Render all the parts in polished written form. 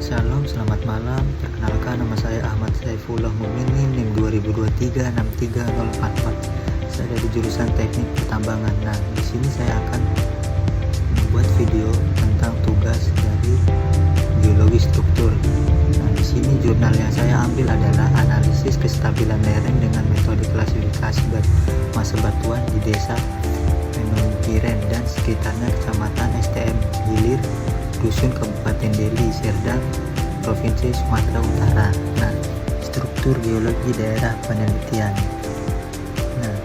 Shalom, selamat malam. Perkenalkan, nama saya Ahmad Saifullah Mukminin, NIM 2023-63044. Saya dari jurusan Teknik Pertambangan. Nah, di sini saya akan membuat video tentang tugas dari geologi struktur. Nah, di sini jurnal yang saya ambil adalah analisis kestabilan lereng dengan metode klasifikasi massa batuan di desa Penumpiren dan sekitarnya, Kecamatan STM Hilir, Dusun, Kabupaten Deli Serdang, Provinsi Sumatera Utara. Nah, struktur geologi daerah penelitian. Nah,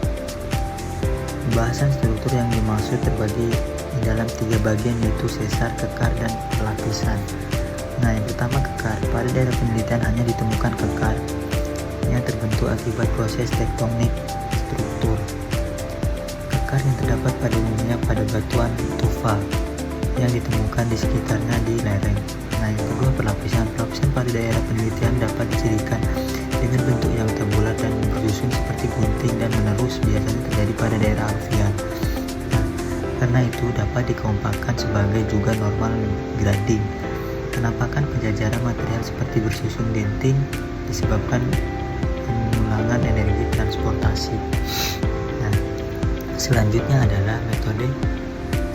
pembahasan struktur yang dimaksud terbagi dalam 3 bagian, yaitu sesar, kekar, dan pelapisan. Nah, yang pertama kekar. Pada daerah penelitian hanya ditemukan kekar yang terbentuk akibat proses tektonik struktur. Kekar yang terdapat pada umumnya pada batuan tufa yang ditemukan di sekitarnya di lereng. Nah, yang kedua pelapisan. Pelapisan pada daerah penelitian dapat dicirikan dengan bentuk yang tabular dan bersusun seperti gunting dan menerus, biasanya terjadi pada daerah alfian. Nah, karena itu dapat dikompakkan sebagai juga normal grading. Penampakan penjajaran material seperti bersusun denting disebabkan pengulangan energi transportasi. Nah, selanjutnya adalah metode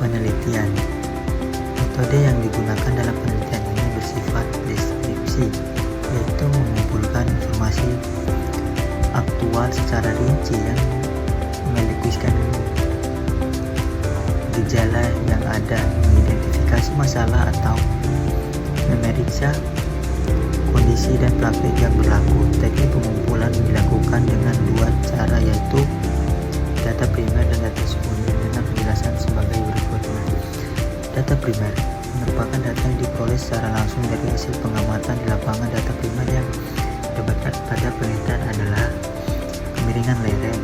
penelitian. Metode yang digunakan dalam penelitian ini bersifat deskripsi, yaitu mengumpulkan informasi aktual secara rinci yang melukiskan gejala yang ada, mengidentifikasi masalah atau memeriksa kondisi dan praktik yang berlaku. Teknik pengumpulan dilakukan dengan 2 cara, yaitu data primer dan data sekunder, dengan penjelasan sebagai berikut. Data primer merupakan data yang diperoleh secara langsung dari hasil pengamatan di lapangan. Data primer yang terdapat pada penelitian adalah kemiringan lereng.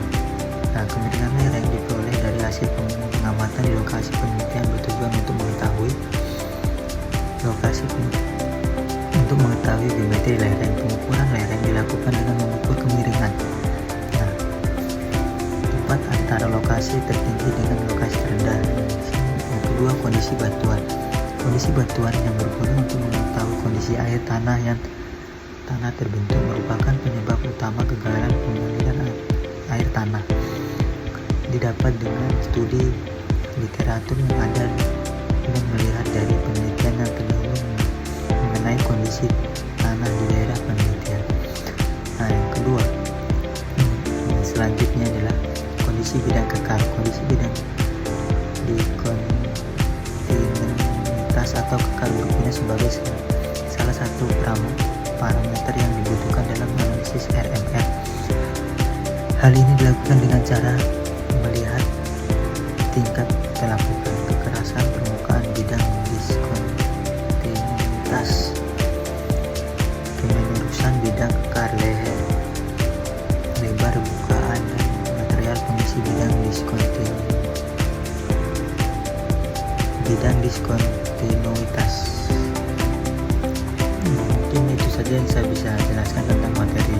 Nah, kemiringan lereng diperoleh dari hasil pengamatan di lokasi penelitian, bertujuan untuk mengetahui geometri lereng. Pengukuran lereng dilakukan dengan mengukur kemiringan. Nah, tempat antara lokasi tertinggi dengan lokasi terendah. Yang kedua, kondisi batuan. Kondisi batuan yang berguna untuk mengetahui kondisi air tanah yang terbentuk, merupakan penyebab utama kegagalan pengaliran air tanah. Didapat dengan studi literatur yang ada dan melihat dari penelitian yang terdahulu mengenai kondisi tanah di daerah penelitian. Nah, yang kedua, selanjutnya adalah kondisi bidang kekar. Kondisi bidang di kontinuitas atau kekar berguna sebagai salah satu parameter yang dibutuhkan dalam analisis RMR. Hal ini dilakukan dengan cara melihat tingkat kelapukan, kekerasan permukaan bidang diskontinuitas, kemenerusan bidang kekar, lebar bukaan, dan material pengisi bidang diskontinuitas. Mungkin itu saja yang saya bisa jelaskan tentang materi